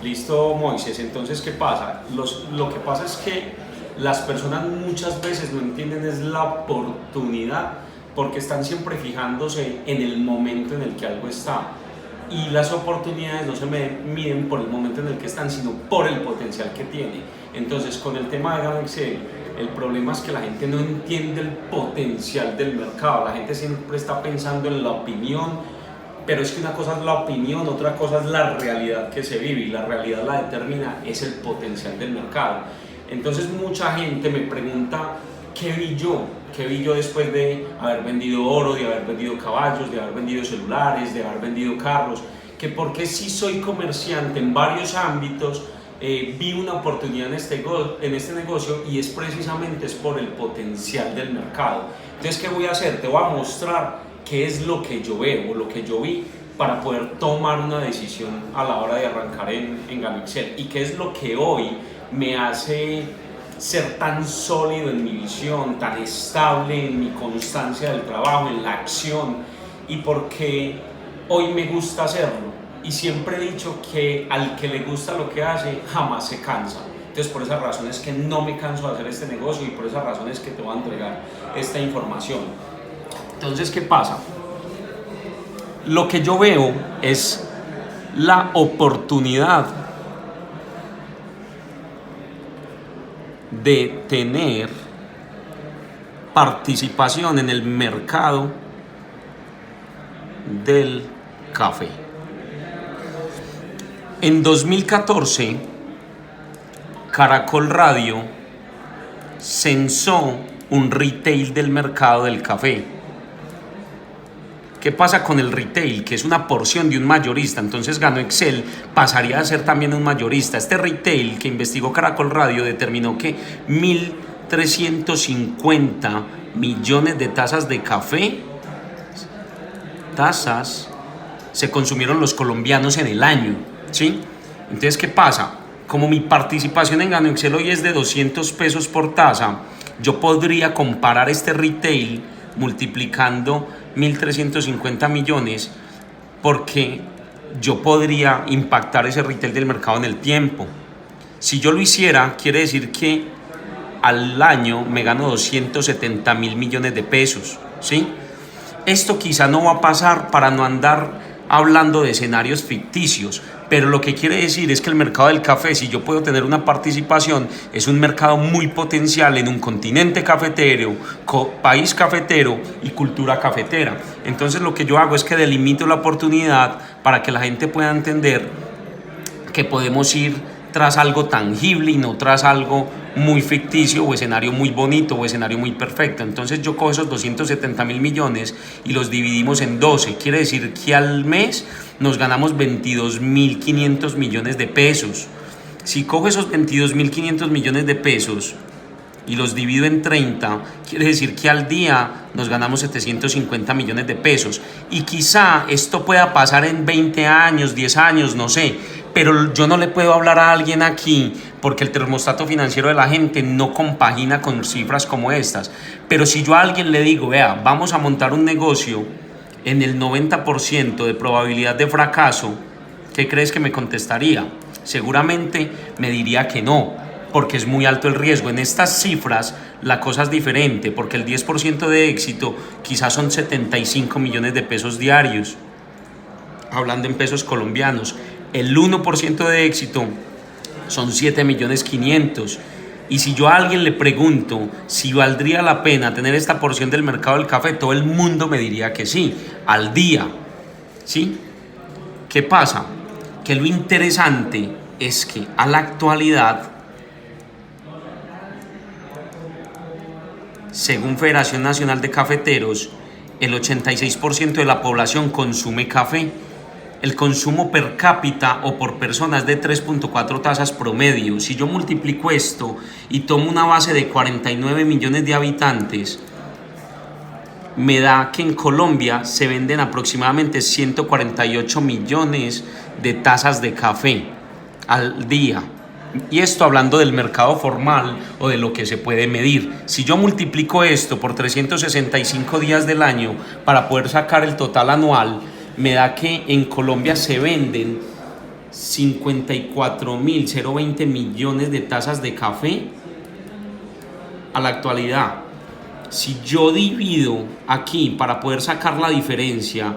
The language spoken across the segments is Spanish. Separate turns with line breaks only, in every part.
Listo, Moisés. Entonces, ¿qué pasa? Lo que pasa es que las personas muchas veces no entienden es la oportunidad porque están siempre fijándose en el momento en el que algo está. Y las oportunidades no se miden por el momento en el que están, sino por el potencial que tiene. Entonces, con el tema de GanoExcel, el problema es que la gente no entiende el potencial del mercado. La gente siempre está pensando en la opinión, pero es que una cosa es la opinión, otra cosa es la realidad que se vive, y la realidad la determina es el potencial del mercado. Entonces mucha gente me pregunta ¿qué vi yo después de haber vendido oro, de haber vendido caballos, de haber vendido celulares, de haber vendido carros? Que porque si soy comerciante en varios ámbitos, vi una oportunidad en este negocio, y es precisamente por el potencial del mercado. Entonces, ¿qué voy a hacer? Te voy a mostrar qué es lo que yo veo o lo que yo vi para poder tomar una decisión a la hora de arrancar en GanoExcel, y qué es lo que hoy me hace ser tan sólido en mi visión, tan estable en mi constancia del trabajo, en la acción, y porque hoy me gusta hacerlo. Y siempre he dicho que al que le gusta lo que hace jamás se cansa. Entonces, por esa razón es que no me canso de hacer este negocio, y por esa razón es que te voy a entregar esta información. Entonces, ¿qué pasa? Lo que yo veo es la oportunidad de tener participación en el mercado del café. En 2014, Caracol Radio censó un retail del mercado del café. ¿Qué pasa con el retail? Que es una porción de un mayorista. Entonces GanoExcel pasaría a ser también un mayorista. Este retail que investigó Caracol Radio determinó que 1.350 millones de tazas de café, se consumieron los colombianos en el año, ¿sí? Entonces, ¿qué pasa? Como mi participación en GanoExcel hoy es de 200 pesos por taza, yo podría comparar este retail multiplicando 1.350 millones, porque yo podría impactar ese retail del mercado en el tiempo. Si yo lo hiciera, quiere decir que al año me gano 270.000 millones de pesos, ¿sí? Esto quizá no va a pasar para no andar hablando de escenarios ficticios, pero lo que quiere decir es que el mercado del café, si yo puedo tener una participación, es un mercado muy potencial en un continente cafetero, país cafetero y cultura cafetera. Entonces lo que yo hago es que delimito la oportunidad para que la gente pueda entender que podemos ir tras algo tangible y no tras algo muy ficticio o escenario muy bonito o escenario muy perfecto. Entonces yo cojo esos 270.000 millones y los dividimos en 12. Quiere decir que al mes nos ganamos 22.500 millones de pesos. Si cojo esos 22.500 millones de pesos y los divido en 30, quiere decir que al día nos ganamos 750 millones de pesos. Y quizá esto pueda pasar en 20 años, 10 años, no sé, pero yo no le puedo hablar a alguien aquí porque el termostato financiero de la gente no compagina con cifras como estas. Pero si yo a alguien le digo, vea, vamos a montar un negocio en el 90% de probabilidad de fracaso, ¿qué crees que me contestaría? Seguramente me diría que no, porque es muy alto el riesgo. En estas cifras la cosa es diferente, porque el 10% de éxito quizás son 75 millones de pesos diarios, hablando en pesos colombianos. El 1% de éxito son 7.500.000. Y si yo a alguien le pregunto si valdría la pena tener esta porción del mercado del café, todo el mundo me diría que sí, al día, ¿sí? ¿Qué pasa? Que lo interesante es que a la actualidad, según Federación Nacional de Cafeteros, el 86% de la población consume café. El consumo per cápita o por persona es de 3.4 tazas promedio. Si yo multiplico esto y tomo una base de 49 millones de habitantes, me da que en Colombia se venden aproximadamente 148 millones de tazas de café al día. Y esto hablando del mercado formal o de lo que se puede medir. Si yo multiplico esto por 365 días del año para poder sacar el total anual, me da que en Colombia se venden 54.020 millones de tazas de café a la actualidad. Si yo divido aquí para poder sacar la diferencia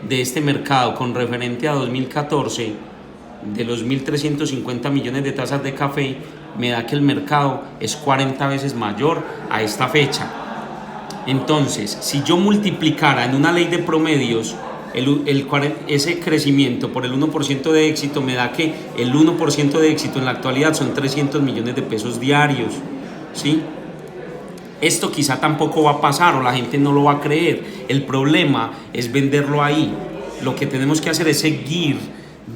de este mercado con referente a 2014, de los 1.350 millones de tazas de café, me da que el mercado es 40 veces mayor a esta fecha. Entonces, si yo multiplicara en una ley de promedios ese crecimiento por el 1% de éxito, me da que el 1% de éxito en la actualidad son 300 millones de pesos diarios, ¿sí? Esto quizá tampoco va a pasar o la gente no lo va a creer. El problema es venderlo ahí. Lo que tenemos que hacer es seguir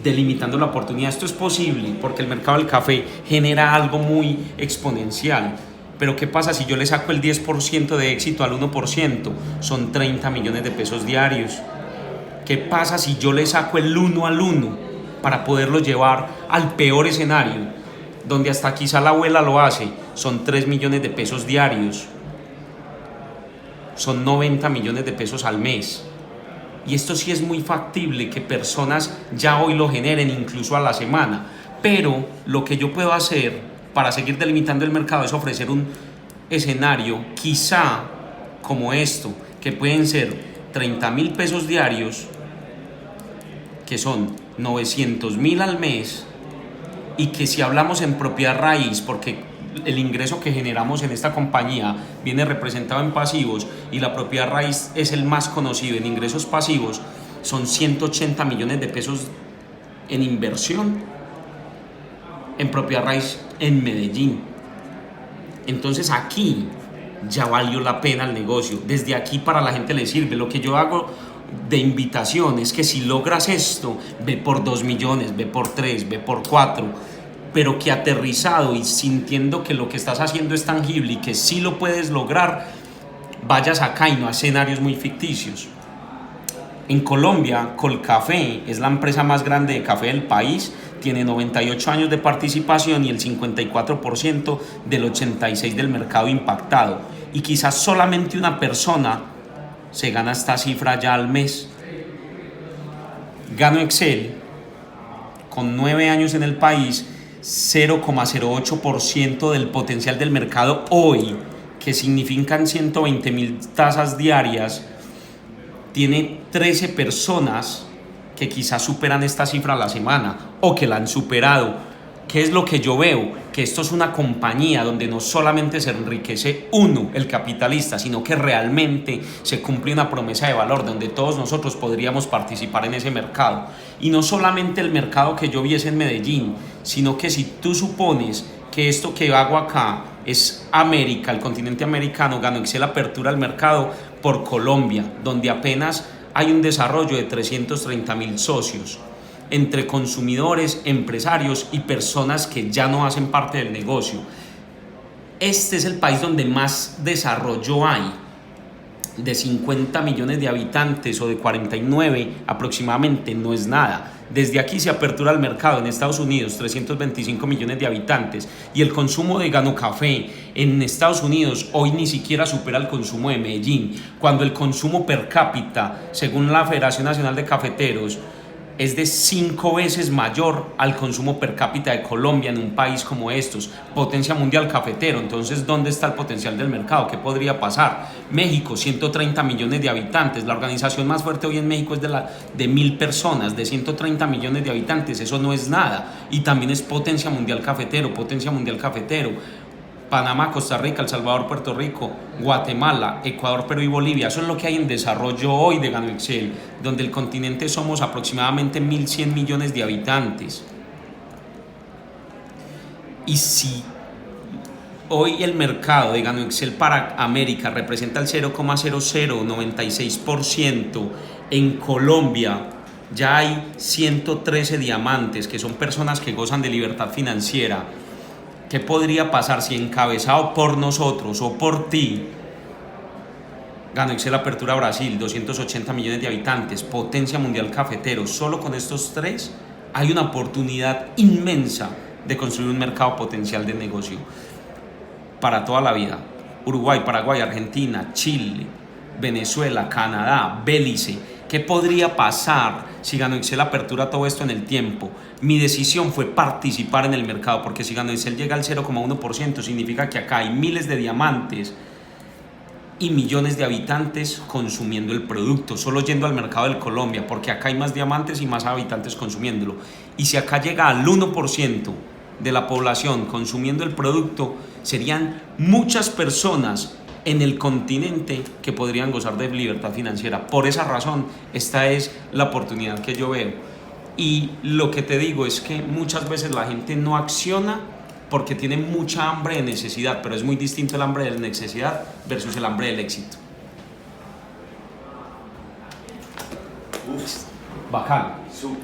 delimitando la oportunidad. Esto es posible porque el mercado del café genera algo muy exponencial. Pero ¿qué pasa si yo le saco el 10% de éxito al 1%? Son 30 millones de pesos diarios. ¿Qué pasa si yo le saco el 1 al 1 para poderlo llevar al peor escenario, donde hasta quizá la abuela lo hace? Son 3 millones de pesos diarios. Son 90 millones de pesos al mes. Y esto sí es muy factible que personas ya hoy lo generen, incluso a la semana. Pero lo que yo puedo hacer para seguir delimitando el mercado es ofrecer un escenario quizá como esto, que pueden ser 30.000 pesos diarios, que son 900.000 al mes, y que si hablamos en propiedad raíz, porque el ingreso que generamos en esta compañía viene representado en pasivos y la propiedad raíz es el más conocido en ingresos pasivos, son 180 millones de pesos en inversión en propiedad raíz en Medellín. Entonces aquí ya valió la pena el negocio. Desde aquí para la gente le sirve. Lo que yo hago de invitación es que si logras esto, ve por 2 millones, ve por 3, ve por 4, pero que aterrizado y sintiendo que lo que estás haciendo es tangible y que sí lo puedes lograr, vayas acá y no a escenarios muy ficticios. En Colombia, Colcafé es la empresa más grande de café del país, tiene 98 años de participación y el 54% del 86% del mercado impactado. Y quizás solamente una persona se gana esta cifra ya al mes. Gano Excel, con 9 años en el país, 0,08% del potencial del mercado hoy, que significan 120.000 tazas diarias, tiene 13 personas que quizás superan esta cifra a la semana o que la han superado. ¿Qué es lo que yo veo? Que esto es una compañía donde no solamente se enriquece uno, el capitalista, sino que realmente se cumple una promesa de valor donde todos nosotros podríamos participar en ese mercado. Y no solamente el mercado que yo viese en Medellín, sino que si tú supones que esto que hago acá es América, el continente americano, Gano Excel apertura al mercado por Colombia, donde apenas hay un desarrollo de 330.000 socios entre consumidores, empresarios y personas que ya no hacen parte del negocio. Este es el país donde más desarrollo hay, de 50 millones de habitantes o de 49 aproximadamente, no es nada. Desde aquí se apertura el mercado en Estados Unidos, 325 millones de habitantes, y el consumo de Gano Café en Estados Unidos hoy ni siquiera supera el consumo de Medellín, cuando el consumo per cápita, según la Federación Nacional de Cafeteros, es de 5 veces mayor al consumo per cápita de Colombia en un país como estos, potencia mundial cafetero. Entonces, ¿dónde está el potencial del mercado? ¿Qué podría pasar? México, 130 millones de habitantes, la organización más fuerte hoy en México es de 1.000 personas, de 130 millones de habitantes, eso no es nada, y también es potencia mundial cafetero. Panamá, Costa Rica, El Salvador, Puerto Rico, Guatemala, Ecuador, Perú y Bolivia. Eso es lo que hay en desarrollo hoy de Gano Excel, donde el continente somos aproximadamente 1.100 millones de habitantes. Y si hoy el mercado de Gano Excel para América representa el 0,0096%, en Colombia ya hay 113 diamantes, que son personas que gozan de libertad financiera. ¿Qué podría pasar si encabezado por nosotros o por ti, Gano Excel apertura Brasil, 280 millones de habitantes, potencia mundial cafetero? Solo con estos tres hay una oportunidad inmensa de construir un mercado potencial de negocio para toda la vida. Uruguay, Paraguay, Argentina, Chile, Venezuela, Canadá, Belice, ¿Qué podría pasar si Gano Excel apertura todo esto en el tiempo? Mi decisión fue participar en el mercado, porque si Gano Excel llega al 0,1% significa que acá hay miles de diamantes y millones de habitantes consumiendo el producto, solo yendo al mercado de Colombia, porque acá hay más diamantes y más habitantes consumiéndolo. Y si acá llega al 1% de la población consumiendo el producto, serían muchas personas en el continente que podrían gozar de libertad financiera. Por esa razón, esta es la oportunidad que yo veo. Y lo que te digo es que muchas veces la gente no acciona porque tiene mucha hambre de necesidad, pero es muy distinto el hambre de necesidad versus el hambre del éxito. Bacán.
Súper.